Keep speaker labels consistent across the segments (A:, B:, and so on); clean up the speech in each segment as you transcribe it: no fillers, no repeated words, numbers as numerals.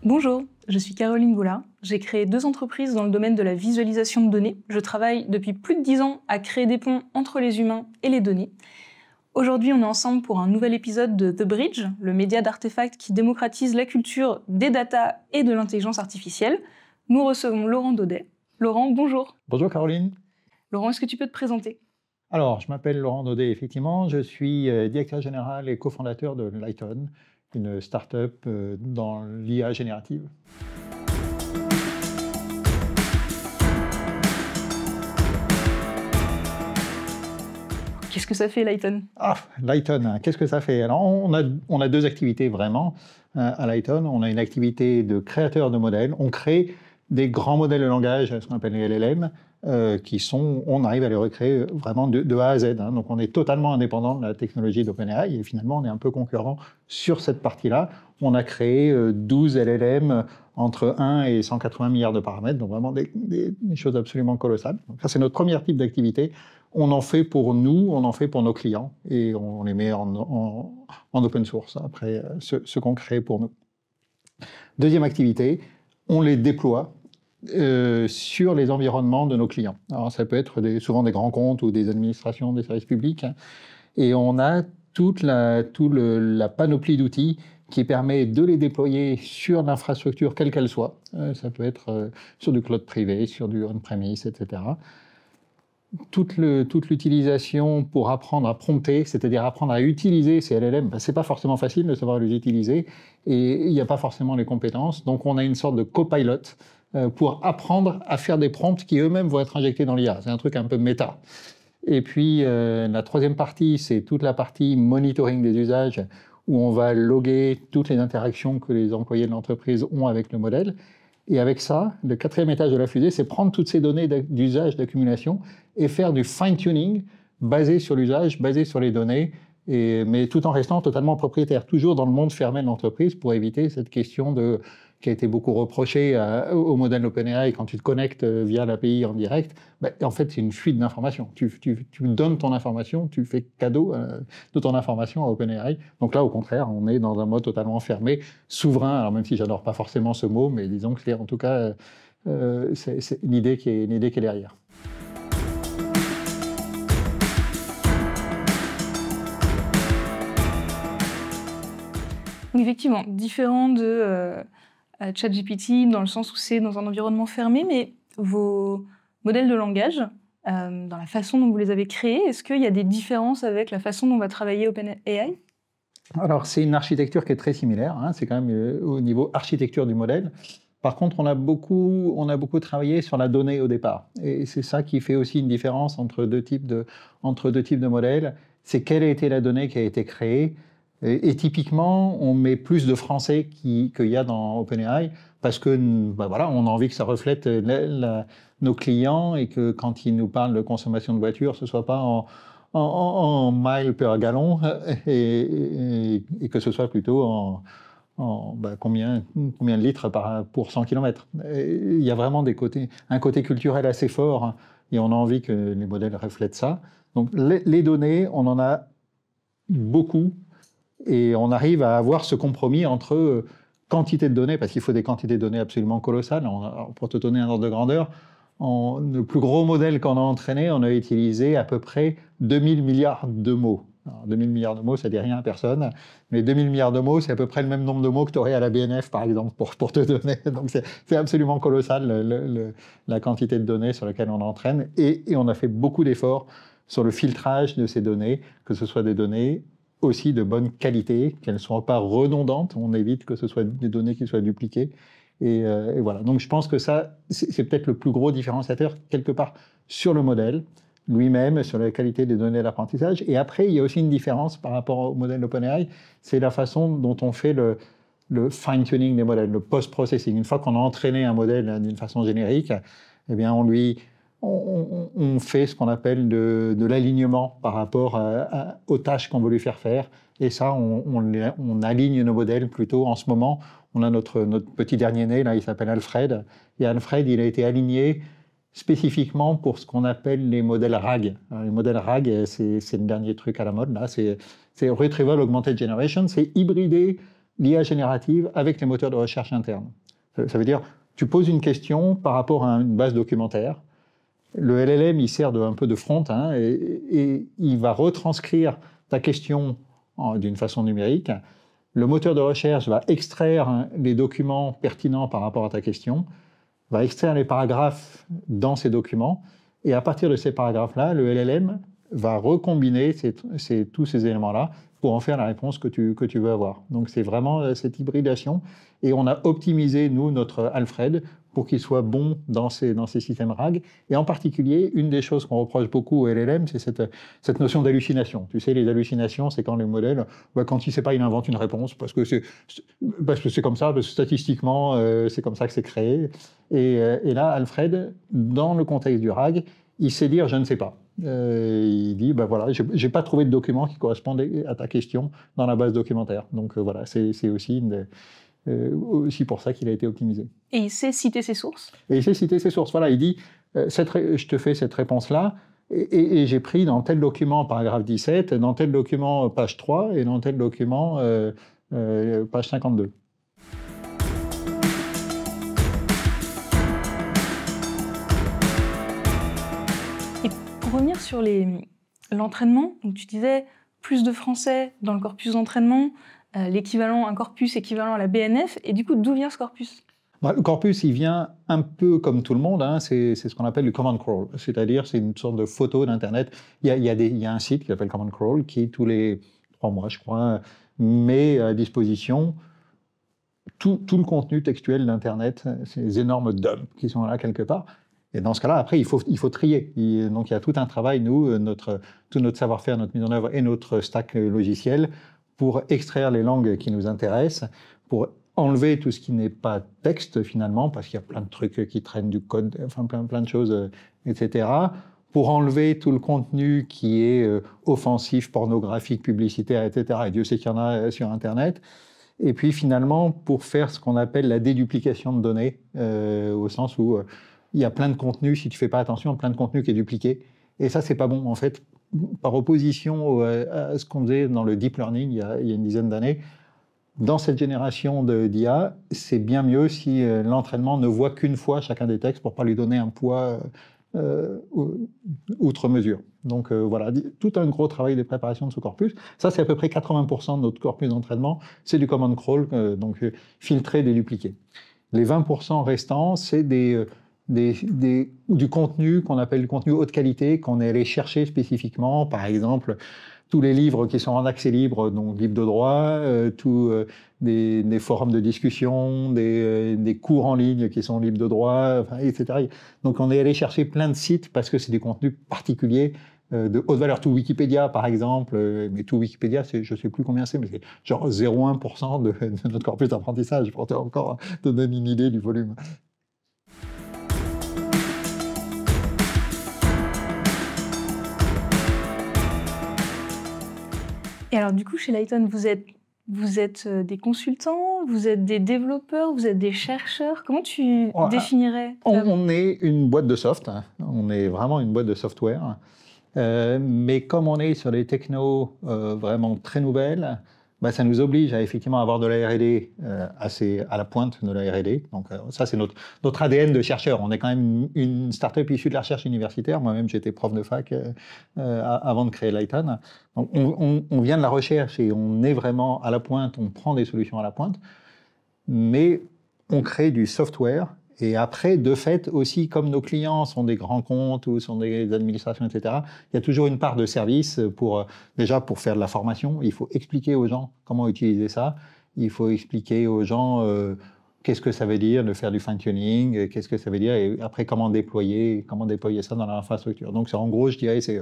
A: Bonjour, je suis Caroline Goula. J'ai créé 2 entreprises dans le domaine de la visualisation de données. Je travaille depuis plus de 10 ans à créer des ponts entre les humains et les données. Aujourd'hui, on est ensemble pour un nouvel épisode de The Bridge, le média d'Artefact qui démocratise la culture des data et de l'intelligence artificielle. Nous recevons Laurent Daudet. Laurent, bonjour.
B: Bonjour Caroline.
A: Laurent, est-ce que tu peux te présenter ?
B: Alors, je m'appelle Laurent Daudet, effectivement. Je suis directeur général et cofondateur de Lighton, une start-up dans l'IA générative.
A: Qu'est-ce que ça fait, Lighton ?
B: Lighton, qu'est-ce que ça fait? Alors, on a 2 activités vraiment à Lighton. On a une activité de créateur de modèles. On crée des grands modèles de langage, ce qu'on appelle les LLM, on arrive à les recréer vraiment de A à Z. Donc on est totalement indépendant de la technologie d'OpenAI et finalement on est un peu concurrent sur cette partie-là. On a créé 12 LLM entre 1 et 180 milliards de paramètres, donc vraiment des choses absolument colossales. Donc ça c'est notre premier type d'activité. On en fait pour nous, on en fait pour nos clients et on les met en open source après ce qu'on crée pour nous. Deuxième activité, on les déploie sur les environnements de nos clients. Alors ça peut être souvent des grands comptes ou des administrations, des services publics, et on a toute la panoplie d'outils qui permet de les déployer sur l'infrastructure quelle qu'elle soit. Ça peut être sur du cloud privé, sur du on-premise, etc. Toute l'utilisation pour apprendre à prompter, c'est-à-dire apprendre à utiliser ces LLM, c'est pas forcément facile de savoir les utiliser et il n'y a pas forcément les compétences. Donc on a une sorte de copilot pour apprendre à faire des prompts qui eux-mêmes vont être injectés dans l'IA. C'est un truc un peu méta. Et puis la troisième partie, c'est toute la partie monitoring des usages où on va loguer toutes les interactions que les employés de l'entreprise ont avec le modèle. Et avec ça, le 4e étage de la fusée, c'est prendre toutes ces données d'usage, d'accumulation et faire du fine-tuning basé sur l'usage, basé sur les données, mais tout en restant totalement propriétaire, toujours dans le monde fermé de l'entreprise pour éviter cette question qui a été beaucoup reprochée au modèle OpenAI quand tu te connectes via l'API en direct. En fait, c'est une fuite d'informations. Tu donnes ton information, tu fais cadeau de ton information à OpenAI. Donc là, au contraire, on est dans un mode totalement fermé, souverain. Alors même si j'adore pas forcément ce mot, mais disons que c'est en tout cas c'est l'idée qui est derrière.
A: Donc effectivement, différent de ChatGPT dans le sens où c'est dans un environnement fermé, mais vos modèles de langage, dans la façon dont vous les avez créés, est-ce qu'il y a des différences avec la façon dont va travailler OpenAI ?
B: Alors c'est une architecture qui est très similaire, c'est quand même au niveau architecture du modèle. Par contre, on a beaucoup travaillé sur la donnée au départ. Et c'est ça qui fait aussi une différence entre deux types de modèles. C'est quelle a été la donnée qui a été créée. Et typiquement, on met plus de français qu'il y a dans OpenAI parce que voilà, on a envie que ça reflète nos clients et que quand ils nous parlent de consommation de voiture, ce soit pas en miles per gallon et que ce soit plutôt en combien de litres pour 100 km. Il y a vraiment un côté culturel assez fort et on a envie que les modèles reflètent ça. Donc les données, on en a beaucoup. Et on arrive à avoir ce compromis entre quantité de données, parce qu'il faut des quantités de données absolument colossales. Pour te donner un ordre de grandeur, le plus gros modèle qu'on a entraîné, on a utilisé à peu près 2000 milliards de mots. Alors, 2000 milliards de mots, ça ne dit rien à personne, mais 2000 milliards de mots, c'est à peu près le même nombre de mots que tu aurais à la BNF, par exemple, pour te donner. Donc c'est absolument colossal la quantité de données sur lesquelles on entraîne. Et on a fait beaucoup d'efforts sur le filtrage de ces données, que ce soit des données aussi de bonne qualité, qu'elles ne soient pas redondantes, on évite que ce soit des données qui soient dupliquées. Et voilà. Donc je pense que ça, c'est peut-être le plus gros différenciateur, quelque part, sur le modèle lui-même, sur la qualité des données d'apprentissage. Et après, il y a aussi une différence par rapport au modèle OpenAI, c'est la façon dont on fait le fine-tuning des modèles, le post-processing. Une fois qu'on a entraîné un modèle d'une façon générique, eh bien on fait ce qu'on appelle de l'alignement par rapport aux tâches qu'on veut lui faire. Et ça, on aligne nos modèles plutôt. En ce moment, on a notre petit dernier né, là, il s'appelle Alfred. Et Alfred, il a été aligné spécifiquement pour ce qu'on appelle les modèles RAG. Alors, les modèles RAG, c'est le dernier truc à la mode, là. C'est Retrieval Augmented Generation. C'est hybrider l'IA générative avec les moteurs de recherche internes. Ça veut dire, tu poses une question par rapport à une base documentaire. Le LLM, il sert un peu de front, hein, et il va retranscrire ta question d'une façon numérique. Le moteur de recherche va extraire les documents pertinents par rapport à ta question, va extraire les paragraphes dans ces documents, et à partir de ces paragraphes-là, le LLM va recombiner tous ces éléments-là pour en faire la réponse que tu veux avoir. Donc c'est vraiment cette hybridation, et on a optimisé, nous, notre Alfred, pour qu'il soit bon dans ces systèmes RAG. Et en particulier, une des choses qu'on reproche beaucoup au LLM, c'est cette notion d'hallucination. Tu sais, les hallucinations, c'est quand le modèle, quand il ne sait pas, il invente une réponse, parce que c'est comme ça, parce que statistiquement, c'est comme ça que c'est créé. Et là, Alfred, dans le contexte du RAG, il sait dire « je ne sais pas ». Il dit, voilà, je n'ai pas trouvé de document qui correspondait à ta question dans la base documentaire. Donc voilà, c'est aussi aussi pour ça qu'il a été optimisé.
A: Et il sait citer ses sources?
B: Et il sait citer ses sources. Voilà, il dit, je te fais cette réponse-là, et j'ai pris dans tel document, paragraphe 17, dans tel document, page 3, et dans tel document, page 52.
A: Et pour revenir sur l'entraînement, donc tu disais plus de français dans le corpus d'entraînement, un corpus équivalent à la BNF, et du coup, d'où vient ce corpus?
B: Le corpus, il vient un peu comme tout le monde, hein, c'est ce qu'on appelle le command crawl, c'est-à-dire c'est une sorte de photo d'Internet. Il y a un site qui s'appelle Command Crawl qui, tous les 3 mois, je crois, met à disposition tout le contenu textuel d'Internet, ces énormes dumps qui sont là quelque part. Et dans ce cas-là, après, il faut trier. Donc il y a tout un travail, nous, tout notre savoir-faire, notre mise en œuvre et notre stack logiciel pour extraire les langues qui nous intéressent, pour enlever tout ce qui n'est pas texte finalement, parce qu'il y a plein de trucs qui traînent du code, enfin plein de choses, etc. Pour enlever tout le contenu qui est offensif, pornographique, publicitaire, etc. Et Dieu sait qu'il y en a sur Internet. Et puis finalement, pour faire ce qu'on appelle la déduplication de données, au sens où il y a plein de contenu, si tu ne fais pas attention, plein de contenu qui est dupliqué. Et ça, c'est pas bon. En fait, par opposition à ce qu'on faisait dans le deep learning il y a une dizaine d'années, dans cette génération d'IA, c'est bien mieux si l'entraînement ne voit qu'une fois chacun des textes pour ne pas lui donner un poids outre mesure. Donc voilà, tout un gros travail de préparation de ce corpus. Ça, c'est à peu près 80% de notre corpus d'entraînement, c'est du command crawl, donc filtré, dédupliqué. Les 20% restants, c'est du contenu qu'on appelle du contenu haute qualité, qu'on est allé chercher spécifiquement, par exemple tous les livres qui sont en accès libre, donc livres de droit, des forums de discussion, des cours en ligne qui sont libres de droit, etc. Donc on est allé chercher plein de sites parce que c'est des contenus particuliers de haute valeur. Tout Wikipédia, par exemple, mais tout Wikipédia, je ne sais plus combien c'est, mais c'est genre 0,1% de notre corpus d'apprentissage, pour encore te donner une idée du volume.
A: Et alors du coup, chez Lighton, vous êtes des consultants, vous êtes des développeurs, vous êtes des chercheurs. Comment tu définirais
B: on est une boîte de soft, hein. On est vraiment une boîte de software. Mais comme on est sur des technos vraiment très nouvelles, ça nous oblige à effectivement avoir de la R&D assez à la pointe de la R&D. Donc ça, c'est notre ADN de chercheur. On est quand même une start-up issue de la recherche universitaire. Moi-même, j'étais prof de fac avant de créer Lighton. Donc on vient de la recherche et on est vraiment à la pointe. On prend des solutions à la pointe, mais on crée du software. Et après, de fait, aussi, comme nos clients sont des grands comptes ou sont des administrations, etc., il y a toujours une part de service déjà pour faire de la formation. Il faut expliquer aux gens comment utiliser ça. Il faut expliquer aux gens qu'est-ce que ça veut dire de faire du fine-tuning, qu'est-ce que ça veut dire, et après, comment déployer ça dans l'infrastructure. Donc, en gros, je dirais, c'est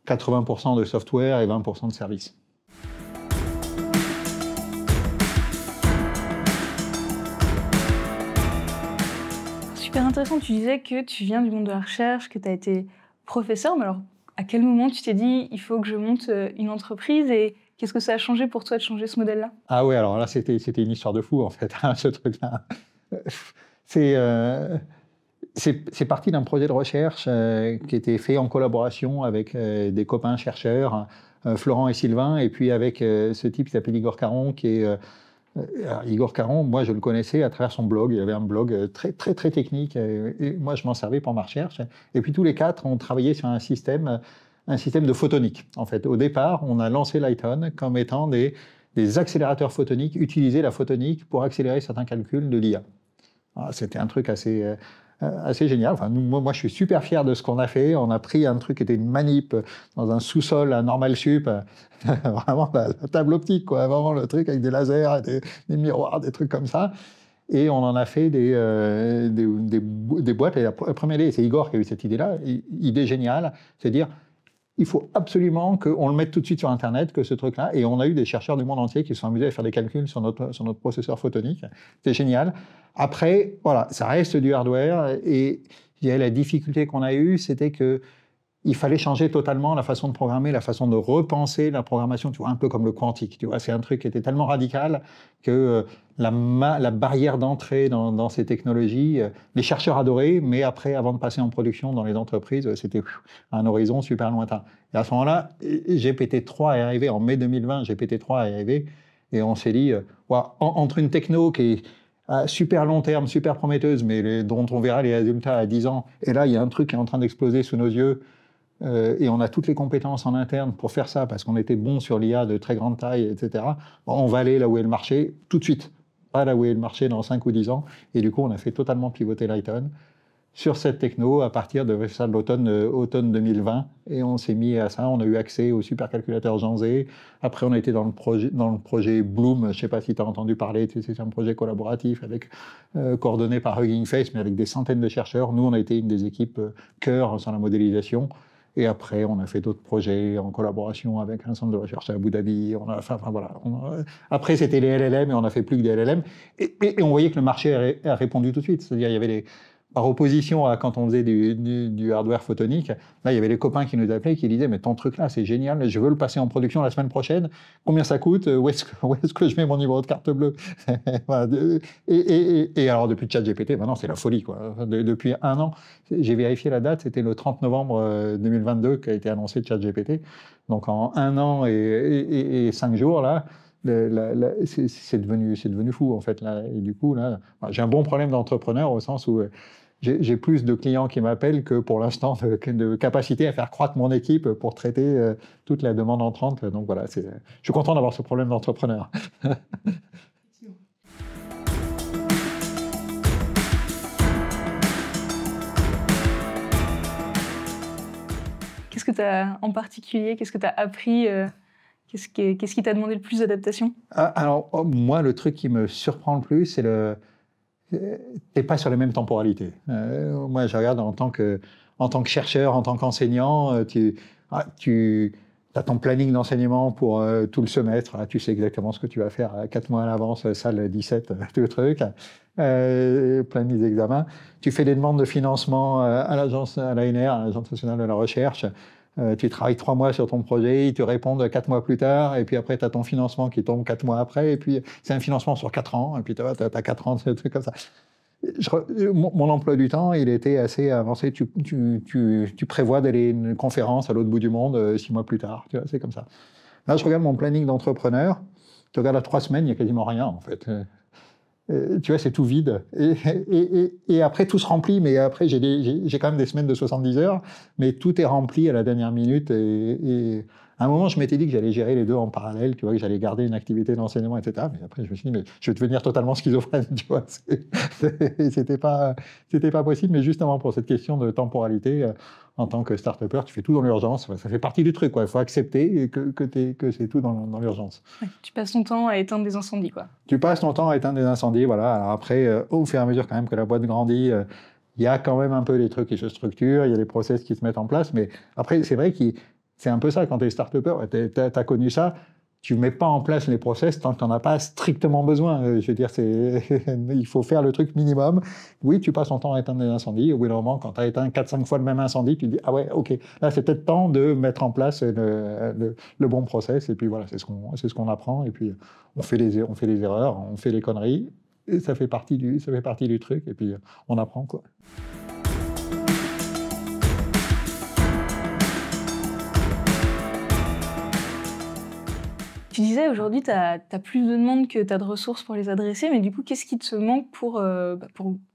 B: 80% de software et 20% de service.
A: Super intéressant, tu disais que tu viens du monde de la recherche, que tu as été professeur, mais alors à quel moment tu t'es dit il faut que je monte une entreprise et qu'est-ce que ça a changé pour toi de changer ce modèle-là?
B: Ah oui, alors là c'était une histoire de fou en fait, ce truc-là. C'est parti d'un projet de recherche qui était fait en collaboration avec des copains chercheurs, Florent et Sylvain, et puis avec ce type qui s'appelle Igor Caron, qui est Alors, Igor Caron, moi je le connaissais à travers son blog. Il avait un blog très technique et moi je m'en servais pour ma recherche. Et puis tous les quatre, on travaillait sur un système de photonique. En fait, au départ, on a lancé Lighton comme étant des accélérateurs photoniques, utiliser la photonique pour accélérer certains calculs de l'IA. C'était un truc assez génial. Enfin, moi, je suis super fier de ce qu'on a fait. On a pris un truc qui était une manip dans un sous-sol à Normal Sup, vraiment la table optique, quoi, vraiment le truc avec des lasers, des miroirs, des trucs comme ça. Et on en a fait des boîtes. Et la première idée, c'est Igor qui a eu cette idée-là, idée géniale, c'est dire il faut absolument qu'on le mette tout de suite sur Internet, que ce truc-là. Et on a eu des chercheurs du monde entier qui se sont amusés à faire des calculs sur notre processeur photonique. C'était génial. Après, voilà, ça reste du hardware. Et la difficulté qu'on a eue, c'était qu'il fallait changer totalement la façon de programmer, la façon de repenser la programmation, tu vois, un peu comme le quantique. Tu vois, c'est un truc qui était tellement radical que la barrière d'entrée dans ces technologies, les chercheurs adoraient, mais après, avant de passer en production dans les entreprises, c'était un horizon super lointain. Et à ce moment-là, GPT-3 est arrivé, en mai 2020, GPT-3 est arrivé, et on s'est dit, entre une techno qui est à super long terme, super prometteuse, mais dont on verra les résultats à 10 ans, et là, il y a un truc qui est en train d'exploser sous nos yeux, et on a toutes les compétences en interne pour faire ça, parce qu'on était bon sur l'IA de très grande taille, etc. Bon, on va aller là où est le marché tout de suite, pas là où est le marché dans 5 ou 10 ans. Et du coup, on a fait totalement pivoter Lighton sur cette techno à partir de l'automne 2020. Et on s'est mis à ça, on a eu accès au supercalculateur Jean Zé. Après, on a été dans le projet Bloom, je ne sais pas si tu as entendu parler, c'est un projet collaboratif coordonné par Hugging Face, mais avec des centaines de chercheurs. Nous, on a été une des équipes cœur sur la modélisation. Et après, on a fait d'autres projets en collaboration avec un centre de recherche à Abu Dhabi. Après, c'était les LLM et on n'a fait plus que des LLM. Et on voyait que le marché a répondu tout de suite. C'est-à-dire, il y avait par opposition à quand on faisait du hardware photonique, là, il y avait les copains qui nous appelaient et qui disaient « Mais ton truc là, c'est génial, je veux le passer en production la semaine prochaine. Combien ça coûte? Où est-ce que je mets mon numéro de carte bleue ?» Et alors, depuis ChatGPT, maintenant, c'est la folie, quoi. Depuis un an, j'ai vérifié la date, c'était le 30 novembre 2022 qu'a été annoncé ChatGPT. Donc, en un an et 5 jours, là, c'est devenu fou, en fait. Là. Et du coup, là, j'ai un bon problème d'entrepreneur au sens où j'ai plus de clients qui m'appellent que pour l'instant de capacité à faire croître mon équipe pour traiter toute la demande entrante. Donc voilà, je suis content d'avoir ce problème d'entrepreneur.
A: Qu'est-ce que tu as en particulier? Qu'est-ce que tu as appris? Qu'est-ce qui t'a demandé le plus d'adaptation?
B: Alors, moi, le truc qui me surprend le plus, c'est t'es pas sur les mêmes temporalités. Moi, je regarde en tant que chercheur, en tant qu'enseignant, tu as ton planning d'enseignement pour tout le semestre. Là, tu sais exactement ce que tu vas faire 4 mois à l'avance, salle 17, tout le truc. Plein de examens. Tu fais des demandes de financement à l'agence, à l'ANR, à l'Agence nationale de la recherche. Tu travailles 3 mois sur ton projet, ils te répondent 4 mois plus tard, et puis après, tu as ton financement qui tombe 4 mois après, et puis c'est un financement sur 4 ans, et puis tu as 4 ans, c'est trucs comme ça. Mon emploi du temps, il était assez avancé. Tu prévois d'aller à une conférence à l'autre bout du monde 6 mois plus tard, tu vois, c'est comme ça. Là, je regarde mon planning d'entrepreneur, tu regardes à 3 semaines, il n'y a quasiment rien, en fait. Tu vois, c'est tout vide. Et après, tout se remplit, mais après, j'ai quand même des semaines de 70 heures, mais tout est rempli à la dernière minute. Et à un moment, je m'étais dit que j'allais gérer les deux en parallèle, tu vois, que j'allais garder une activité d'enseignement, etc. Mais après, je me suis dit, mais je vais devenir totalement schizophrène, tu vois. C'était pas possible, mais justement, pour cette question de temporalité, en tant que start-upper, tu fais tout dans l'urgence. Ça fait partie du truc, quoi. Il faut accepter que c'est tout dans l'urgence.
A: Ouais, tu passes ton temps à éteindre des incendies, quoi.
B: Tu passes ton temps à éteindre des incendies, voilà. Alors après, au fur et à mesure quand même que la boîte grandit, il y a quand même un peu des trucs qui se structurent, il y a des process qui se mettent en place, mais après, c'est vrai que c'est un peu ça, quand tu es start-upper, tu as connu ça, tu ne mets pas en place les process tant que tu n'en as pas strictement besoin. Je veux dire, il faut faire le truc minimum. Oui, tu passes ton temps à éteindre des incendies. Au bout d'un moment, quand tu as éteint 4-5 fois le même incendie, tu te dis « Ah ouais, ok, là c'est peut-être temps de mettre en place le bon process. » Et puis voilà, c'est ce qu'on apprend. Et puis on fait les erreurs, on fait les conneries. Et ça fait partie du truc. Et puis on apprend, quoi.
A: Tu disais aujourd'hui, tu as plus de demandes que tu as de ressources pour les adresser, mais du coup, qu'est-ce qui te manque pour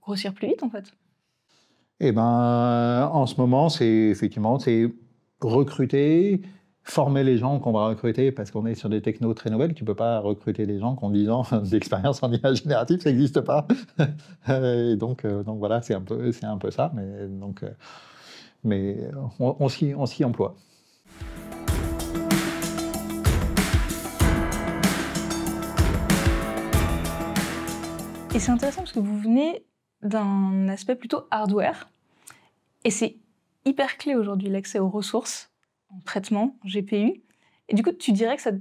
A: grossir plus vite en fait?
B: Eh ben, en ce moment, c'est recruter, former les gens qu'on va recruter parce qu'on est sur des technos très nouvelles. Tu peux pas recruter des gens qui ont 10 ans d'expérience en IA générative, ça n'existe pas. Et donc voilà, c'est un peu ça. Mais on s'y emploie.
A: Et c'est intéressant parce que vous venez d'un aspect plutôt hardware. Et c'est hyper clé aujourd'hui, l'accès aux ressources en traitement, GPU. Et du coup, tu dirais que ça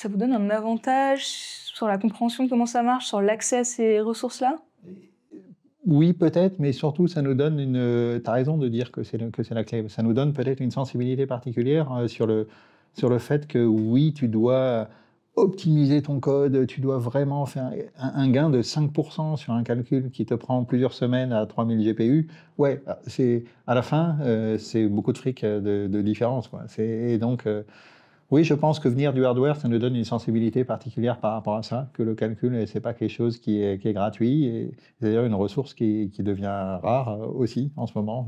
A: vous donne un avantage sur la compréhension de comment ça marche, sur l'accès à ces ressources-là?
B: Oui, peut-être, mais surtout, ça nous donne tu as raison de dire que c'est la clé. Ça nous donne peut-être une sensibilité particulière sur le fait que oui, tu dois optimiser ton code, tu dois vraiment faire un gain de 5% sur un calcul qui te prend plusieurs semaines à 3000 GPU. Ouais, à la fin, c'est beaucoup de fric de différence, quoi. Et donc, oui, je pense que venir du hardware, ça nous donne une sensibilité particulière par rapport à ça, que le calcul, c'est pas quelque chose qui est gratuit, et c'est d'ailleurs une ressource qui devient rare aussi en ce moment.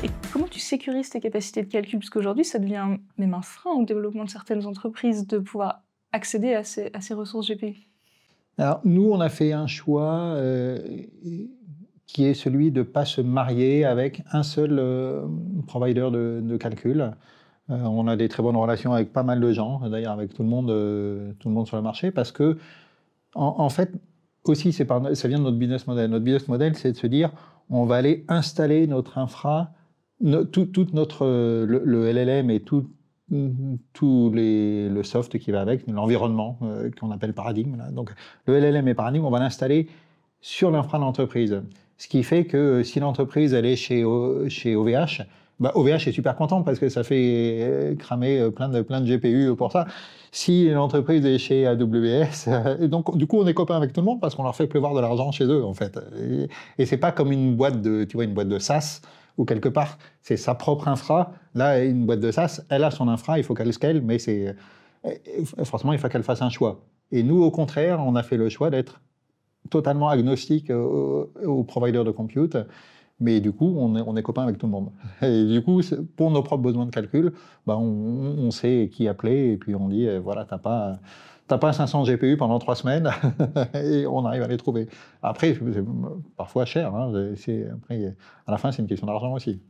A: Et comment tu sécurises tes capacités de calcul? Parce qu'aujourd'hui, ça devient même un frein au développement de certaines entreprises de pouvoir accéder à ces ressources GPU.
B: Alors, nous, on a fait un choix qui est celui de ne pas se marier avec un seul provider de calcul. On a des très bonnes relations avec pas mal de gens, d'ailleurs avec tout le monde sur le marché, parce que, en fait, aussi, ça vient de notre business model. Notre business model, c'est de se dire, on va aller installer notre infra, toute notre, le LLM et tout le soft qui va avec, l'environnement qu'on appelle Paradigme. Là. Donc, le LLM et Paradigme, on va l'installer sur l'infra de l'entreprise. Ce qui fait que si l'entreprise elle est chez OVH, bah OVH est super content parce que ça fait cramer plein de GPU pour ça. Si l'entreprise est chez AWS, et donc du coup on est copains avec tout le monde parce qu'on leur fait pleuvoir de l'argent chez eux en fait. Et c'est pas comme une boîte de SaaS où quelque part c'est sa propre infra. Là, une boîte de SaaS, elle a son infra, il faut qu'elle scale, mais forcément il faut qu'elle fasse un choix. Et nous au contraire, on a fait le choix d'être totalement agnostique aux providers de compute, mais du coup, on est copains avec tout le monde. Et du coup, pour nos propres besoins de calcul, bah, on sait qui appeler, et puis on dit, voilà, t'as pas 500 GPU pendant 3 semaines, et on arrive à les trouver. Après, c'est parfois cher, hein, après, à la fin, c'est une question d'argent aussi.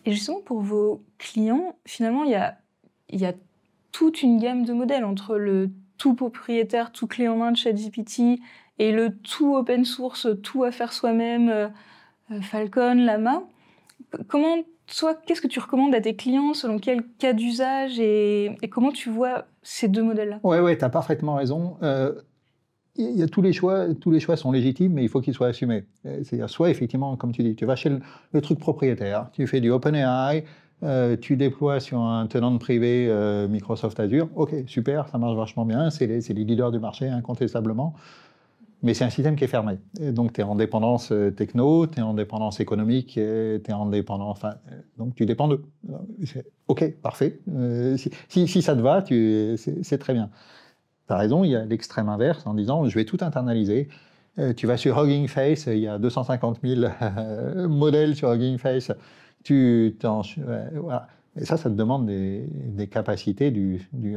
A: Et justement, pour vos clients, finalement, il y a toute une gamme de modèles entre le tout propriétaire, tout clé en main de ChatGPT et le tout open source, tout à faire soi-même, Falcon, Llama. Qu'est-ce que tu recommandes à tes clients, selon quel cas d'usage et comment tu vois ces deux modèles-là?
B: Ouais, tu as parfaitement raison. Il y a tous les choix sont légitimes, mais il faut qu'ils soient assumés. C'est-à-dire, soit effectivement, comme tu dis, tu vas chez le truc propriétaire, tu fais du OpenAI, tu déploies sur un tenant privé Microsoft Azure, ok, super, ça marche vachement bien, c'est les leaders du marché, incontestablement, mais c'est un système qui est fermé. Et donc, tu es en dépendance techno, tu es en dépendance économique, tu es en dépendance... donc, tu dépends d'eux. Ok, parfait. Si ça te va, c'est très bien. Tu as raison, il y a l'extrême inverse en disant je vais tout internaliser. Tu vas sur Hugging Face, il y a 250 000 modèles sur Hugging Face. Voilà. Et ça te demande des capacités,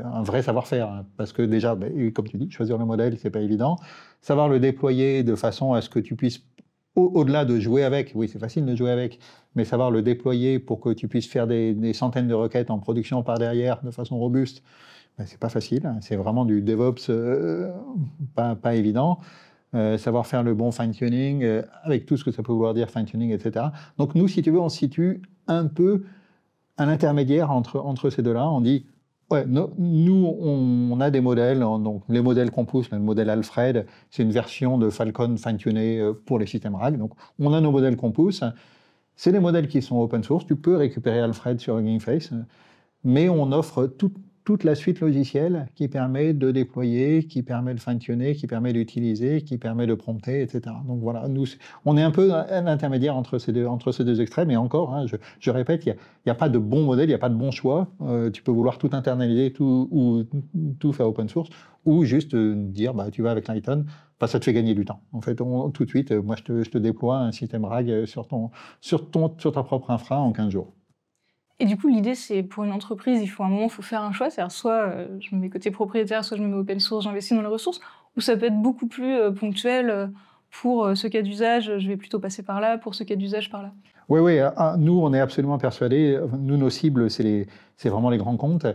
B: un vrai savoir-faire. Hein, parce que déjà, comme tu dis, choisir le modèle, c'est pas évident. Savoir le déployer de façon à ce que tu puisses, au-delà de jouer avec, oui, c'est facile de jouer avec, mais savoir le déployer pour que tu puisses faire des centaines de requêtes en production par derrière de façon robuste. C'est pas facile, c'est vraiment du DevOps pas évident. Savoir faire le bon fine-tuning, avec tout ce que ça peut vouloir dire fine-tuning, etc. Donc nous, si tu veux, on se situe un peu à l'intermédiaire entre ces deux-là. On dit, ouais, nous, on a des modèles, donc les modèles qu'on pousse, le modèle Alfred, c'est une version de Falcon fine-tuné pour les systèmes RAG. Donc on a nos modèles qu'on pousse. C'est des modèles qui sont open source. Tu peux récupérer Alfred sur Hugging Face, mais on offre toute la suite logicielle qui permet de déployer, qui permet de fine-tuner, qui permet d'utiliser, qui permet de prompter, etc. Donc voilà, nous, on est un peu un intermédiaire entre ces deux extrêmes. Et encore, hein, je répète, il n'y a pas de bon modèle, il n'y a pas de bon choix. Tu peux vouloir tout internaliser, ou tout faire open source, ou juste dire, bah, tu vas avec Lighton, bah, ça te fait gagner du temps. En fait, tout de suite, moi, je te déploie un système RAG sur ta propre infra en 15 jours.
A: Et du coup, l'idée, c'est pour une entreprise, il faut faire un choix. C'est-à-dire, soit je me mets côté propriétaire, soit je me mets open source, j'investis dans les ressources, ou ça peut être beaucoup plus ponctuel. Pour ce cas d'usage, je vais plutôt passer par là, pour ce cas d'usage, par là.
B: Oui, nous, on est absolument persuadés. Nous, nos cibles, c'est vraiment les grands comptes.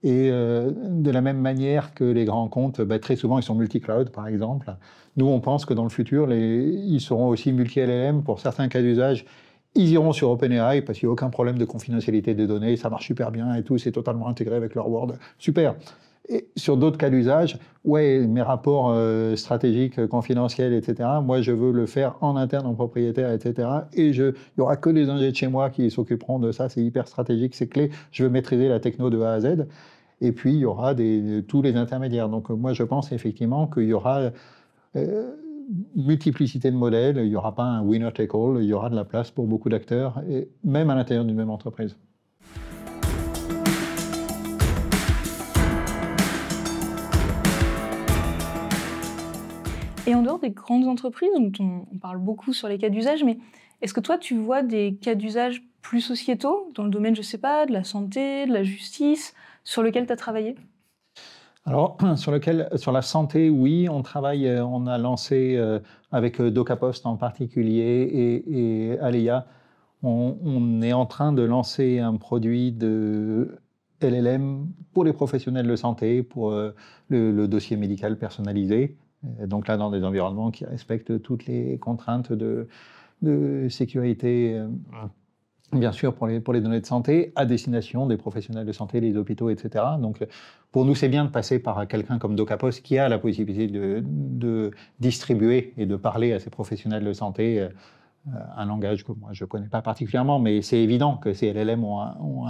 B: Et de la même manière que les grands comptes, bah, très souvent, ils sont multi-cloud, par exemple. Nous, on pense que dans le futur, ils seront aussi multi-LLM pour certains cas d'usage. Ils iront sur OpenAI parce qu'il n'y a aucun problème de confidentialité des données, ça marche super bien et tout, c'est totalement intégré avec leur Word. Super. Et sur d'autres cas d'usage, ouais, mes rapports stratégiques, confidentiels, etc., moi, je veux le faire en interne, en propriétaire, etc. Et il n'y aura que les ingénieurs de chez moi qui s'occuperont de ça, c'est hyper stratégique, c'est clé. Je veux maîtriser la techno de A à Z. Et puis, il y aura tous les intermédiaires. Donc, moi, je pense effectivement qu'il y aura multiplicité de modèles, il n'y aura pas un winner take all, il y aura de la place pour beaucoup d'acteurs, et même à l'intérieur d'une même entreprise.
A: Et en dehors des grandes entreprises, dont on parle beaucoup sur les cas d'usage, mais est-ce que toi, tu vois des cas d'usage plus sociétaux, dans le domaine, je ne sais pas, de la santé, de la justice, sur lesquels tu as travaillé ?
B: Alors, sur la santé, oui, on travaille, on a lancé avec DocaPost en particulier et Aléa, on est en train de lancer un produit de LLM pour les professionnels de santé, pour le dossier médical personnalisé. Donc là, dans des environnements qui respectent toutes les contraintes de sécurité, bien sûr, pour les données de santé, à destination des professionnels de santé, des hôpitaux, etc. Donc, pour nous, c'est bien de passer par quelqu'un comme DocaPost qui a la possibilité de distribuer et de parler à ces professionnels de santé un langage que moi, je ne connais pas particulièrement, mais c'est évident que ces LLM ont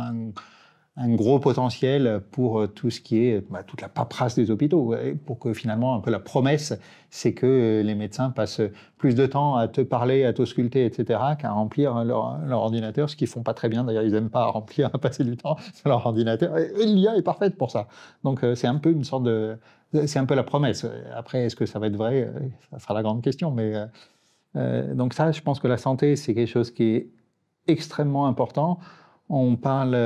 B: un gros potentiel pour tout ce qui est toute la paperasse des hôpitaux, pour que finalement, un peu la promesse, c'est que les médecins passent plus de temps à te parler, à t'ausculter, etc., qu'à remplir leur ordinateur, ce qu'ils ne font pas très bien. D'ailleurs, ils n'aiment pas remplir, à passer du temps sur leur ordinateur. Et l'IA est parfaite pour ça. Donc, c'est un peu une sorte de... C'est un peu la promesse. Après, est-ce que ça va être vrai ? Ça sera la grande question. Mais, donc ça, je pense que la santé, c'est quelque chose qui est extrêmement important. On parle...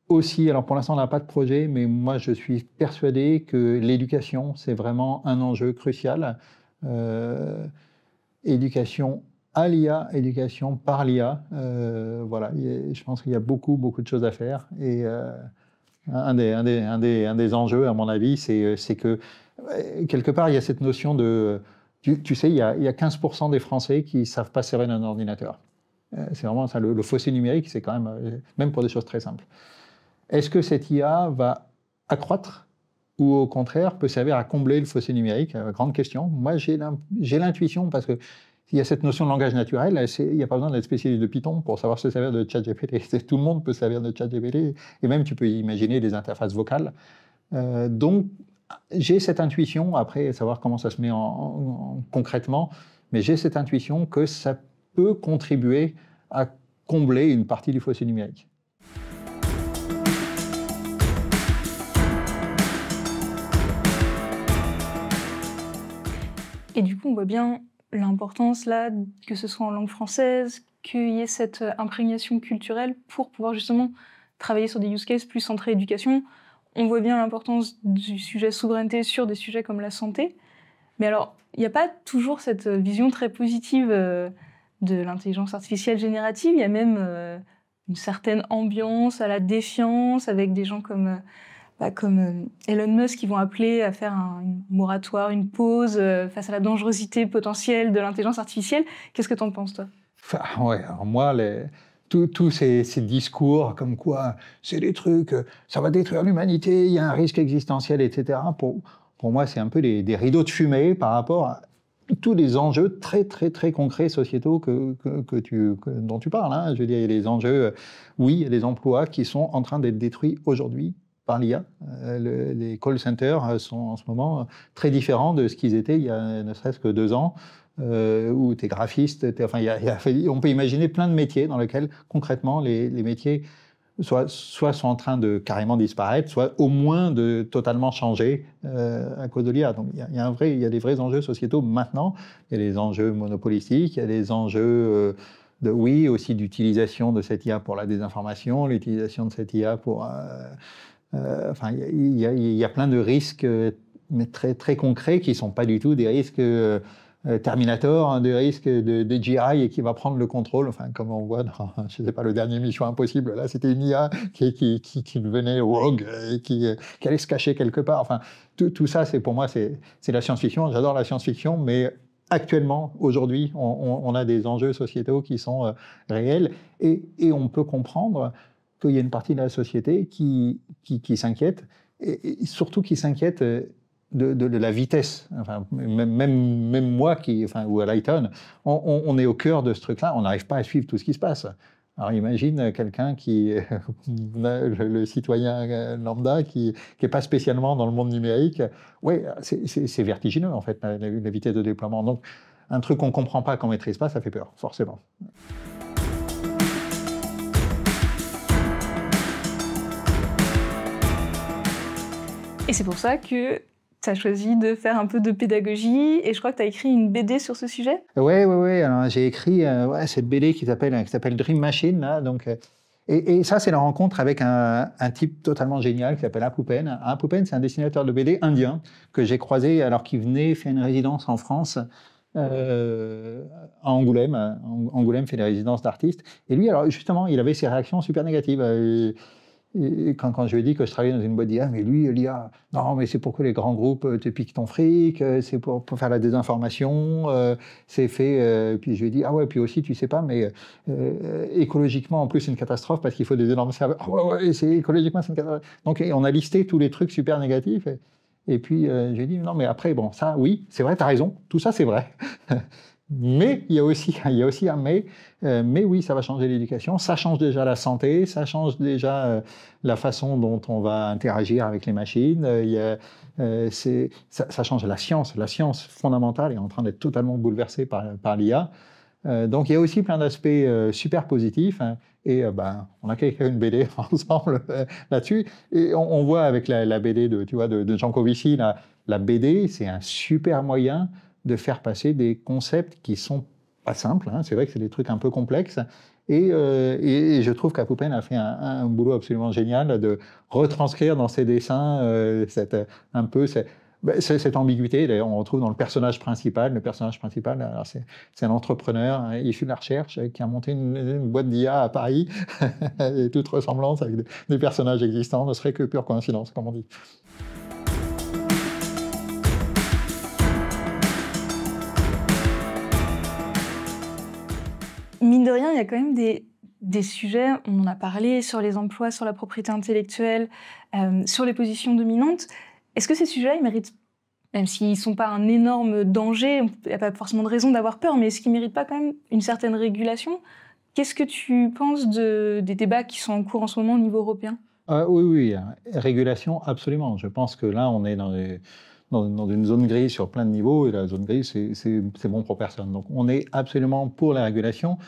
B: aussi, alors pour l'instant on n'a pas de projet, mais moi je suis persuadé que l'éducation c'est vraiment un enjeu crucial. Éducation à l'IA, éducation par l'IA, voilà, je pense qu'il y a beaucoup de choses à faire. Et un des enjeux à mon avis c'est que quelque part il y a cette notion de, tu sais, il y a 15% des Français qui ne savent pas servir d'un ordinateur. C'est vraiment ça, le fossé numérique, c'est quand même pour des choses très simples. Est-ce que cette IA va accroître ou au contraire peut servir à combler le fossé numérique ? Grande question. Moi, j'ai l'intuition parce qu'il y a cette notion de langage naturel. Il n'y a pas besoin d'être spécialiste de Python pour savoir se servir de ChatGPT. Tout le monde peut se servir de ChatGPT et même tu peux imaginer des interfaces vocales. Donc, j'ai cette intuition, après savoir comment ça se met concrètement, mais j'ai cette intuition que ça peut contribuer à combler une partie du fossé numérique.
A: Et du coup, on voit bien l'importance là, que ce soit en langue française, qu'il y ait cette imprégnation culturelle pour pouvoir justement travailler sur des use cases plus centrés éducation. On voit bien l'importance du sujet souveraineté sur des sujets comme la santé. Mais alors, il n'y a pas toujours cette vision très positive de l'intelligence artificielle générative. Il y a même une certaine ambiance à la défiance avec des gens comme Elon Musk qui vont appeler à faire un moratoire, une pause face à la dangerosité potentielle de l'intelligence artificielle. Qu'est-ce que tu en penses, toi ?
B: Ouais, alors moi, tous ces discours comme quoi c'est des trucs, ça va détruire l'humanité, il y a un risque existentiel, etc. Pour moi, c'est un peu des rideaux de fumée par rapport à tous les enjeux très concrets sociétaux dont tu parles. Hein. Je veux dire, il y a des enjeux, oui, il y a des emplois qui sont en train d'être détruits aujourd'hui par l'IA. Les call centers sont en ce moment très différents de ce qu'ils étaient il y a ne serait-ce que 2 ans, où tu es graphiste, on peut imaginer plein de métiers dans lesquels concrètement les métiers soit sont en train de carrément disparaître, soit au moins de totalement changer à cause de l'IA. Donc il y a des vrais enjeux sociétaux maintenant. Il y a des enjeux monopolistiques, il y a des enjeux aussi d'utilisation de cette IA pour la désinformation, l'utilisation de cette IA pour... il y a plein de risques mais très, très concrets qui ne sont pas du tout des risques... Terminator, des risques de GI et qui va prendre le contrôle, enfin comme on voit dans, je sais pas, le dernier Mission Impossible, là c'était une IA qui devenait rogue et qui allait se cacher quelque part. Enfin, tout ça, pour moi, c'est la science-fiction. J'adore la science-fiction, mais actuellement, aujourd'hui, on a des enjeux sociétaux qui sont réels et on peut comprendre qu'il y a une partie de la société qui s'inquiète et surtout qui s'inquiète de la vitesse. Enfin, même moi, ou à Lighton, on est au cœur de ce truc-là, on n'arrive pas à suivre tout ce qui se passe. Alors imagine quelqu'un le citoyen lambda, qui n'est pas spécialement dans le monde numérique. Oui, c'est vertigineux en fait, la vitesse de déploiement. Donc un truc qu'on ne comprend pas, qu'on ne maîtrise pas, ça fait peur, forcément.
A: Et c'est pour ça que tu as choisi de faire un peu de pédagogie et je crois que tu as écrit une BD sur ce sujet.
B: Oui. Alors j'ai écrit cette BD qui s'appelle Dream Machine. Là, donc, et ça, c'est la rencontre avec un type totalement génial qui s'appelle Apupen. Apupen, c'est un dessinateur de BD indien que j'ai croisé alors qu'il venait faire une résidence en France. À Angoulême. Angoulême fait des résidences d'artistes. Et lui, alors justement, il avait ses réactions super négatives. Et quand je lui ai dit que je travaillais dans une boîte d'IA, mais lui, l'IA, non, mais c'est pour que les grands groupes te piquent ton fric, c'est pour faire la désinformation, c'est fait. Puis je lui ai dit, ah ouais, puis aussi, tu sais pas, mais écologiquement, en plus, c'est une catastrophe parce qu'il faut des énormes serveurs. Ah ouais, écologiquement, c'est une catastrophe. Donc, on a listé tous les trucs super négatifs. Et puis, j'ai dit, non, mais après, bon, ça, oui, c'est vrai, tu as raison, tout ça, c'est vrai. Mais il y a aussi un mais oui, ça va changer l'éducation, ça change déjà la santé, ça change déjà la façon dont on va interagir avec les machines, ça change la science fondamentale est en train d'être totalement bouleversée par l'IA. Donc il y a aussi plein d'aspects super positifs, hein, et on a créé une BD ensemble là-dessus, et on voit avec la BD de Jean Covici, la BD, c'est un super moyen de faire passer des concepts qui sont pas simples, hein. C'est vrai que c'est des trucs un peu complexes, et je trouve qu'Apupen a fait un boulot absolument génial de retranscrire dans ses dessins cette ambiguïté. D'ailleurs, on retrouve dans le personnage principal. Le personnage principal, alors c'est un entrepreneur issu de la recherche qui a monté une boîte d'IA à Paris, et toute ressemblance avec des personnages existants ne serait que pure coïncidence, comme on dit.
A: Mine de rien, il y a quand même des sujets, on en a parlé, sur les emplois, sur la propriété intellectuelle, sur les positions dominantes. Est-ce que ces sujets, ils méritent, même s'ils ne sont pas un énorme danger, il n'y a pas forcément de raison d'avoir peur, mais est-ce qu'ils ne méritent pas quand même une certaine régulation ? Qu'est-ce que tu penses des débats qui sont en cours en ce moment au niveau européen ?
B: Oui, régulation, absolument. Je pense que là, on est dans une zone grise sur plein de niveaux, et la zone grise, c'est bon pour personne. Donc on est absolument pour la régulation,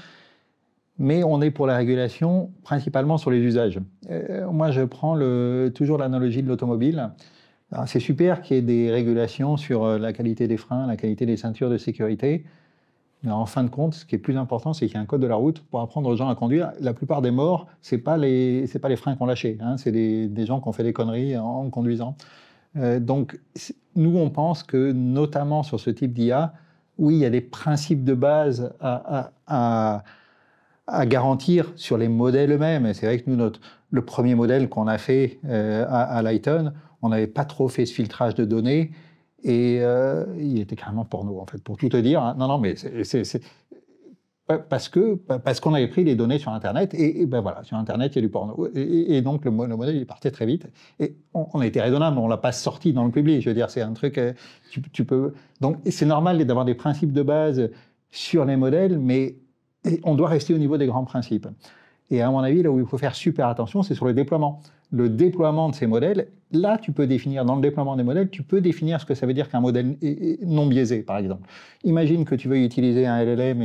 B: mais on est pour la régulation principalement sur les usages. Moi, je prends toujours l'analogie de l'automobile. C'est super qu'il y ait des régulations sur la qualité des freins, la qualité des ceintures de sécurité, mais en fin de compte, ce qui est plus important, c'est qu'il y a un code de la route pour apprendre aux gens à conduire. La plupart des morts, c'est pas les freins qu'on lâchait, hein, c'est des gens qui ont fait des conneries en conduisant. Donc, nous, on pense que, notamment sur ce type d'IA, oui, il y a des principes de base à garantir sur les modèles eux-mêmes. Et c'est vrai que nous, le premier modèle qu'on a fait à Lighton, on n'avait pas trop fait ce filtrage de données, et il était carrément porno, en fait, pour tout te dire. Hein. Non, mais c'est parce qu'on avait pris les données sur Internet, et voilà, sur Internet, il y a du porno. Et donc, le modèle, il partait très vite. Et on a été raisonnable, on ne l'a pas sorti dans le public. Je veux dire, c'est un truc, tu peux... Donc, c'est normal d'avoir des principes de base sur les modèles, mais on doit rester au niveau des grands principes. Et à mon avis, là où il faut faire super attention, c'est sur le déploiement. le déploiement de ces modèles, là, tu peux définir, dans le déploiement des modèles, tu peux définir ce que ça veut dire qu'un modèle est non biaisé, par exemple. Imagine que tu veuilles utiliser un LLM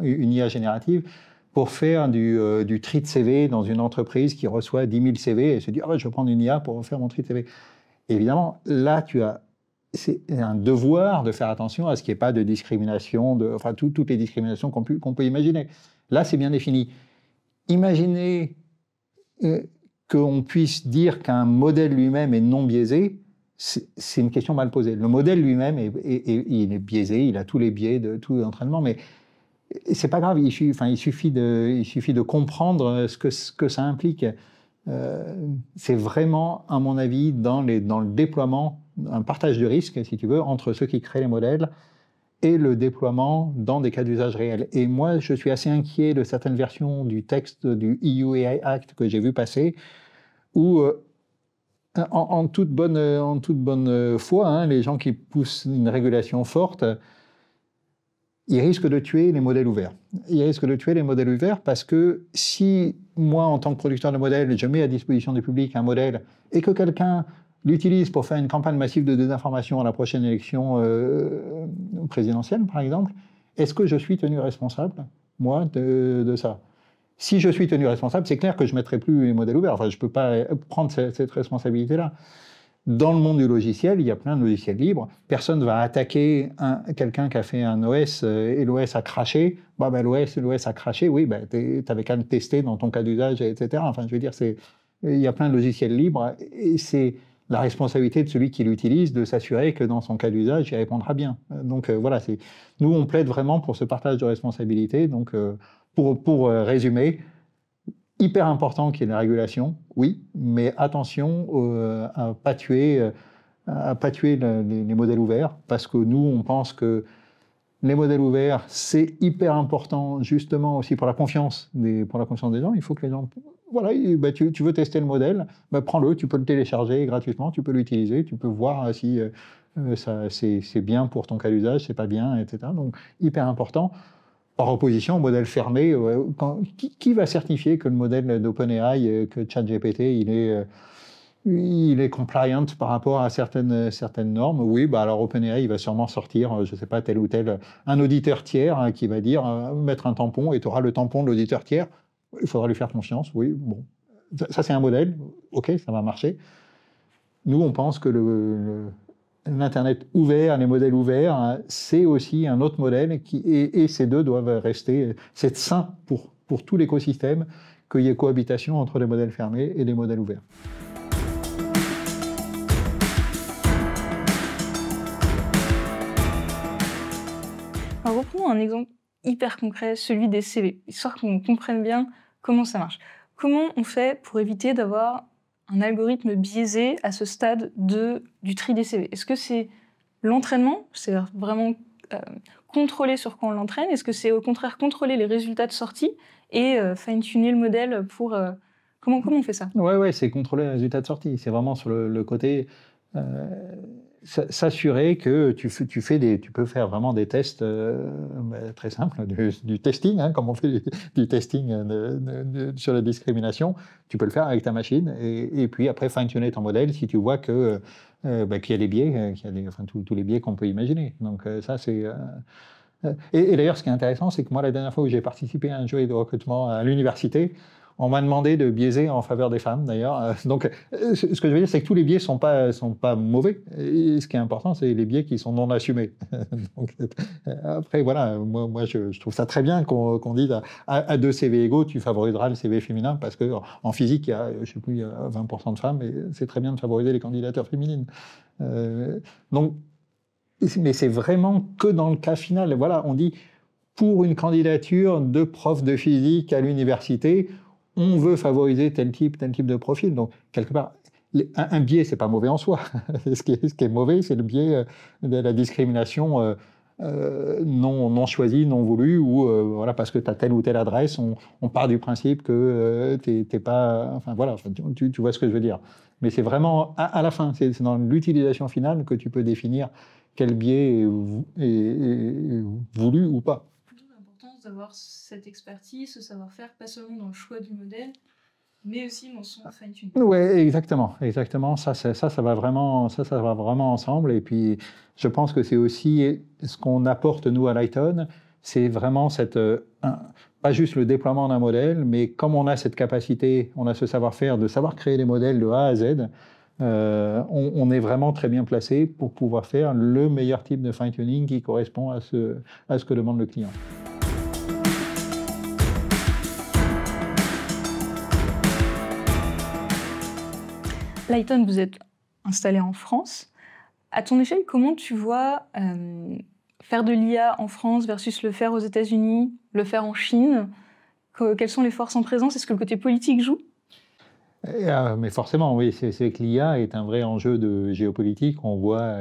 B: et une IA générative pour faire du tri de CV dans une entreprise qui reçoit 10 000 CV et se dit « Ah, je vais prendre une IA pour faire mon tri de CV ». Évidemment, là, c'est un devoir de faire attention à ce qu'il n'y ait pas de discrimination, enfin, toutes les discriminations qu'on peut imaginer. Là, c'est bien défini. Imaginez qu'on puisse dire qu'un modèle lui-même est non biaisé, c'est une question mal posée. Le modèle lui-même, il est biaisé, il a tous les biais de tout l'entraînement, mais c'est pas grave, il suffit de comprendre ce que ça implique. C'est vraiment, à mon avis, dans le déploiement, un partage de risque, si tu veux, entre ceux qui créent les modèles et le déploiement dans des cas d'usage réels. Et moi, je suis assez inquiet de certaines versions du texte du EU AI Act que j'ai vu passer, où, en toute bonne foi, hein, les gens qui poussent une régulation forte, ils risquent de tuer les modèles ouverts. Ils risquent de tuer les modèles ouverts parce que si moi, en tant que producteur de modèles, je mets à disposition du public un modèle et que quelqu'un l'utilise pour faire une campagne massive de désinformation à la prochaine élection présidentielle, par exemple, est-ce que je suis tenu responsable, moi, de ça? Si je suis tenu responsable, c'est clair que je ne mettrai plus les modèles ouverts. Enfin, je ne peux pas prendre cette responsabilité-là. Dans le monde du logiciel, il y a plein de logiciels libres. Personne ne va attaquer quelqu'un qui a fait un OS et l'OS a craché. L'OS a craché, oui, tu avais qu'à le tester dans ton cas d'usage, etc. Enfin, je veux dire, il y a plein de logiciels libres et c'est la responsabilité de celui qui l'utilise de s'assurer que dans son cas d'usage, il répondra bien. Donc voilà, nous, on plaide vraiment pour ce partage de responsabilité. Donc, pour résumer, hyper important qu'il y ait une régulation, oui, mais attention à ne pas tuer, les modèles ouverts, parce que nous, on pense que les modèles ouverts, c'est hyper important justement aussi pour la confiance des gens. Il faut que les gens... Voilà, tu veux tester le modèle, prends-le, tu peux le télécharger gratuitement, tu peux l'utiliser, tu peux voir si c'est bien pour ton cas d'usage, c'est pas bien, etc. Donc, hyper important. Par opposition au modèle fermé, qui va certifier que le modèle d'OpenAI, que ChatGPT, il est compliant par rapport à certaines normes? Oui, alors OpenAI, il va sûrement sortir, je ne sais pas, tel ou tel, un auditeur tiers hein, qui va dire, mettre un tampon, et tu auras le tampon de l'auditeur tiers. Il faudra lui faire confiance, oui, bon. Ça, c'est un modèle, ok, ça va marcher. Nous, on pense que l'Internet ouvert, les modèles ouverts, hein, c'est aussi un autre modèle et ces deux doivent rester. C'est sain pour tout l'écosystème qu'il y ait cohabitation entre les modèles fermés et les modèles ouverts.
A: Alors, reprenons un exemple hyper concret, celui des CV, histoire qu'on comprenne bien comment ça marche. Comment on fait pour éviter d'avoir un algorithme biaisé à ce stade du tri des CV? Est-ce que c'est l'entraînement, c'est vraiment contrôler sur quoi on l'entraîne? Est-ce que c'est au contraire contrôler les résultats de sortie et fine-tuner le modèle pour... Comment on fait ça?
B: Ouais, c'est contrôler les résultats de sortie. C'est vraiment sur le côté... s'assurer que tu peux faire vraiment des tests très simples, du testing, hein, comme on fait du testing sur la discrimination. Tu peux le faire avec ta machine et puis après fine-tuner ton modèle si tu vois qu'il y a des biais, tous les biais qu'on peut imaginer. Donc ça, c'est... Et d'ailleurs, ce qui est intéressant, c'est que moi, la dernière fois où j'ai participé à un jeu de recrutement à l'université, on m'a demandé de biaiser en faveur des femmes, d'ailleurs. Donc, ce que je veux dire, c'est que tous les biais sont pas mauvais. Et ce qui est important, c'est les biais qui sont non assumés. Donc, après, voilà, moi je trouve ça très bien qu'on dise à deux CV égaux, tu favoriseras le CV féminin, parce qu'en physique, il y a, je sais plus, il y a 20% de femmes, et c'est très bien de favoriser les candidatures féminines. Donc, mais c'est vraiment que dans le cas final. Voilà, on dit, pour une candidature de prof de physique à l'université, on veut favoriser tel type de profil. Donc, quelque part, un biais, c'est pas mauvais en soi. Ce qui est mauvais, c'est le biais de la discrimination non choisie, non voulue, ou voilà, parce que tu as telle ou telle adresse, on part du principe que t'es pas... Enfin, voilà, tu vois ce que je veux dire. Mais c'est vraiment, à la fin, c'est dans l'utilisation finale que tu peux définir quel biais est voulu ou pas.
A: D'où l'importance d'avoir cette expertise, ce savoir-faire, pas seulement dans le choix du modèle, Mais aussi dans son fine-tuning.
B: Oui, exactement, exactement. Ça va vraiment ensemble. Et puis, je pense que c'est aussi ce qu'on apporte, nous, à Lighton, c'est vraiment pas juste le déploiement d'un modèle, mais comme on a cette capacité, on a ce savoir-faire de savoir créer des modèles de A à Z, on est vraiment très bien placé pour pouvoir faire le meilleur type de fine-tuning qui correspond à ce que demande le client.
A: Lighton, vous êtes installé en France. À ton échelle, comment tu vois faire de l'IA en France versus le faire aux États-Unis, le faire en Chine? Quelles sont les forces en présence? Est-ce que le côté politique joue?
B: Mais forcément, oui, c'est que l'IA est un vrai enjeu de géopolitique. On voit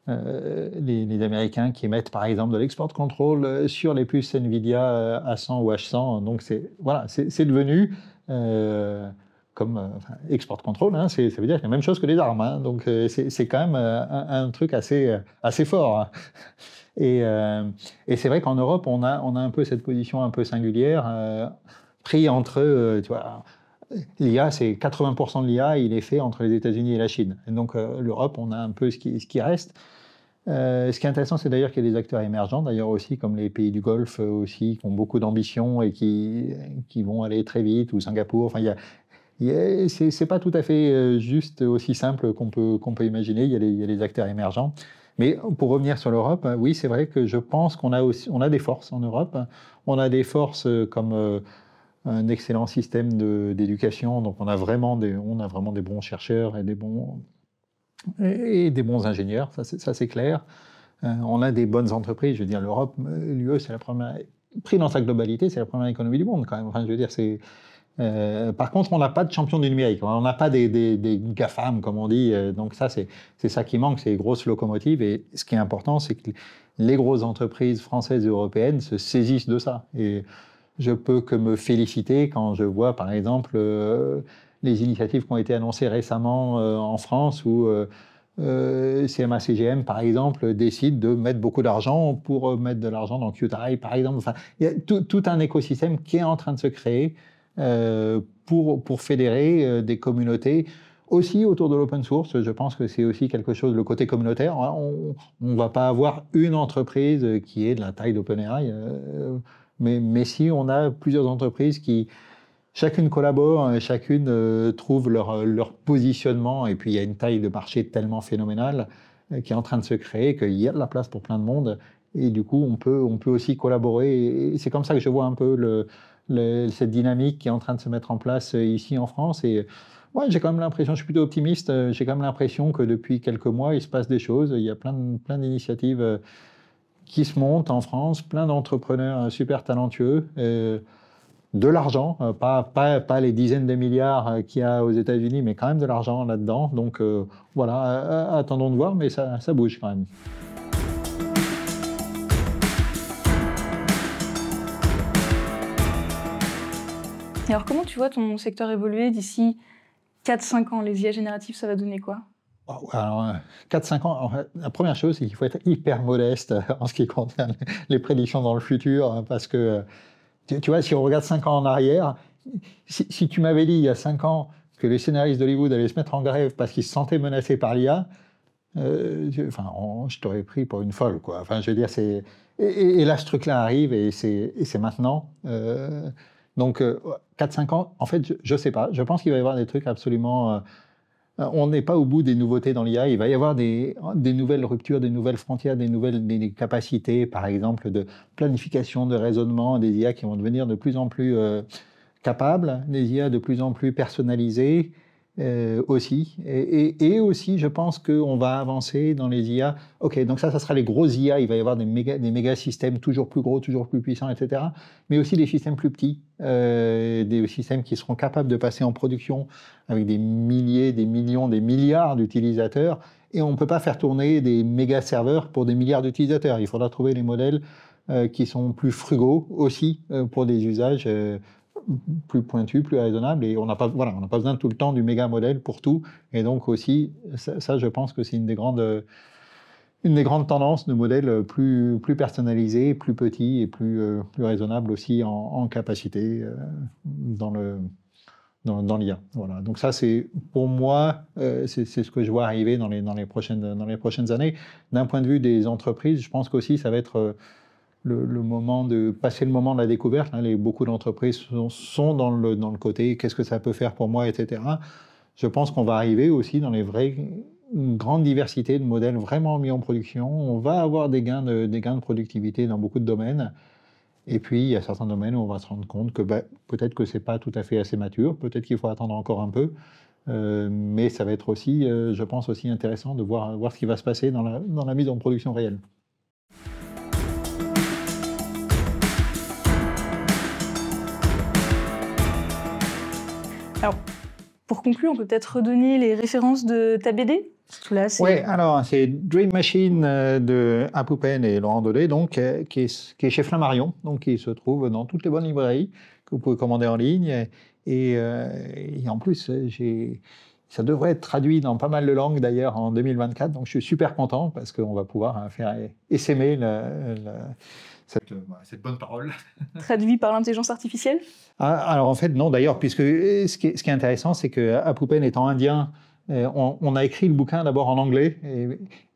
B: les Américains qui mettent par exemple de l'export control sur les puces Nvidia A100 ou H100. Donc c'est devenu comme export control, hein, ça veut dire la même chose que les armes. Hein, donc c'est quand même un truc assez fort. Hein. Et c'est vrai qu'en Europe, on a un peu cette position un peu singulière, pris entre, tu vois, l'IA, c'est 80% de l'IA, il est fait entre les États-Unis et la Chine. Et donc l'Europe, on a un peu ce qui reste. Ce qui est intéressant, c'est d'ailleurs qu'il y a des acteurs émergents, d'ailleurs aussi, comme les pays du Golfe aussi, qui ont beaucoup d'ambition et qui vont aller très vite, ou Singapour. Enfin, c'est pas tout à fait juste aussi simple qu'on peut imaginer. Il y a des acteurs émergents. Mais pour revenir sur l'Europe, oui, c'est vrai que je pense qu'on a des forces en Europe. On a des forces comme un excellent système d'éducation. Donc, on a vraiment des bons chercheurs et des bons ingénieurs. Ça, c'est clair. On a des bonnes entreprises. Je veux dire, l'Europe, l'UE, c'est la première, pris dans sa globalité, c'est la première économie du monde quand même. Enfin, je veux dire, par contre, on n'a pas de champion du numérique. On n'a pas des GAFAM, comme on dit. Donc ça, c'est ça qui manque, c'est les grosses locomotives. Et ce qui est important, c'est que les grosses entreprises françaises et européennes se saisissent de ça. Et je peux que me féliciter quand je vois, par exemple, les initiatives qui ont été annoncées récemment en France où CMA-CGM, par exemple, décide de mettre beaucoup d'argent pour mettre de l'argent dans QTI, par exemple. Enfin, il y a tout un écosystème qui est en train de se créer pour fédérer des communautés aussi autour de l'open source. Je pense que c'est aussi quelque chose, le côté communautaire. On ne va pas avoir une entreprise qui est de la taille d'OpenAI, mais si on a plusieurs entreprises qui chacune collabore, chacune trouve leur positionnement, et puis il y a une taille de marché tellement phénoménale qui est en train de se créer qu'il y a de la place pour plein de monde, et du coup on peut aussi collaborer, et c'est comme ça que je vois un peu cette dynamique qui est en train de se mettre en place ici en France. Et ouais, j'ai quand même l'impression, je suis plutôt optimiste, j'ai quand même l'impression que depuis quelques mois il se passe des choses, il y a plein d'initiatives qui se montent en France, plein d'entrepreneurs super talentueux, de l'argent, pas les dizaines de milliards qu'il y a aux États-Unis, mais quand même de l'argent là-dedans. Donc voilà, attendons de voir, mais ça bouge quand même.
A: Et alors, comment tu vois ton secteur évoluer d'ici 4-5 ans? Les IA génératives, ça va donner quoi?
B: Alors, 4-5 ans, la première chose, c'est qu'il faut être hyper modeste en ce qui concerne les prédictions dans le futur, parce que, tu vois, si on regarde 5 ans en arrière, si tu m'avais dit il y a 5 ans que les scénaristes d'Hollywood allaient se mettre en grève parce qu'ils se sentaient menacés par l'IA, je t'aurais pris pour une folle, quoi. Enfin, je veux dire, et là, ce truc-là arrive, et c'est maintenant. Donc, 4-5 ans, en fait, je ne sais pas. Je pense qu'il va y avoir des trucs absolument... on n'est pas au bout des nouveautés dans l'IA. Il va y avoir des nouvelles ruptures, des nouvelles frontières, des capacités, par exemple, de planification, de raisonnement, des IA qui vont devenir de plus en plus capables, des IA de plus en plus personnalisées aussi. Et aussi, je pense qu'on va avancer dans les IA. OK, donc ça sera les gros IA. Il va y avoir des méga systèmes toujours plus gros, toujours plus puissants, etc. Mais aussi des systèmes plus petits, des systèmes qui seront capables de passer en production avec des milliers, des millions, des milliards d'utilisateurs. Et on ne peut pas faire tourner des méga serveurs pour des milliards d'utilisateurs. Il faudra trouver les modèles qui sont plus frugaux aussi pour des usages plus pointus, plus raisonnables. Et on n'a pas besoin tout le temps du méga modèle pour tout. Et donc aussi, ça je pense que c'est une des grandes tendances de modèles plus personnalisés, plus petits et plus raisonnables aussi en capacité dans l'IA. Voilà. Donc ça, c'est pour moi, c'est ce que je vois arriver dans les prochaines années. D'un point de vue des entreprises, je pense qu'aussi ça va être le moment de passer le moment de la découverte. Hein. Beaucoup d'entreprises sont dans le côté qu'est-ce que ça peut faire pour moi, etc. Je pense qu'on va arriver aussi dans une grande diversité de modèles vraiment mis en production. On va avoir des gains de productivité dans beaucoup de domaines. Et puis, il y a certains domaines où on va se rendre compte que peut-être que ce n'est pas tout à fait assez mature, peut-être qu'il faut attendre encore un peu, mais ça va être aussi, je pense, aussi intéressant de voir ce qui va se passer dans la mise en production réelle.
A: Alors, pour conclure, on peut peut-être redonner les références de ta BD?
B: Oui, alors c'est Dream Machine de Apupen et Laurent Daudet, donc, qui est chez Flammarion, donc qui se trouve dans toutes les bonnes librairies que vous pouvez commander en ligne. Et en plus, ça devrait être traduit dans pas mal de langues d'ailleurs en 2024, donc je suis super content parce qu'on va pouvoir faire essaimer cette bonne parole.
A: Traduit par l'intelligence artificielle?
B: Alors en fait, non d'ailleurs, puisque ce qui est intéressant, c'est que Apupen étant indien, on a écrit le bouquin d'abord en anglais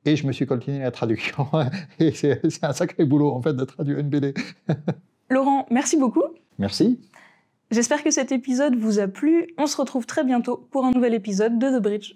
B: et je me suis coltiné la traduction. Et c'est un sacré boulot en fait de traduire une BD.
A: Laurent, merci beaucoup.
B: Merci.
A: J'espère que cet épisode vous a plu. On se retrouve très bientôt pour un nouvel épisode de The Bridge.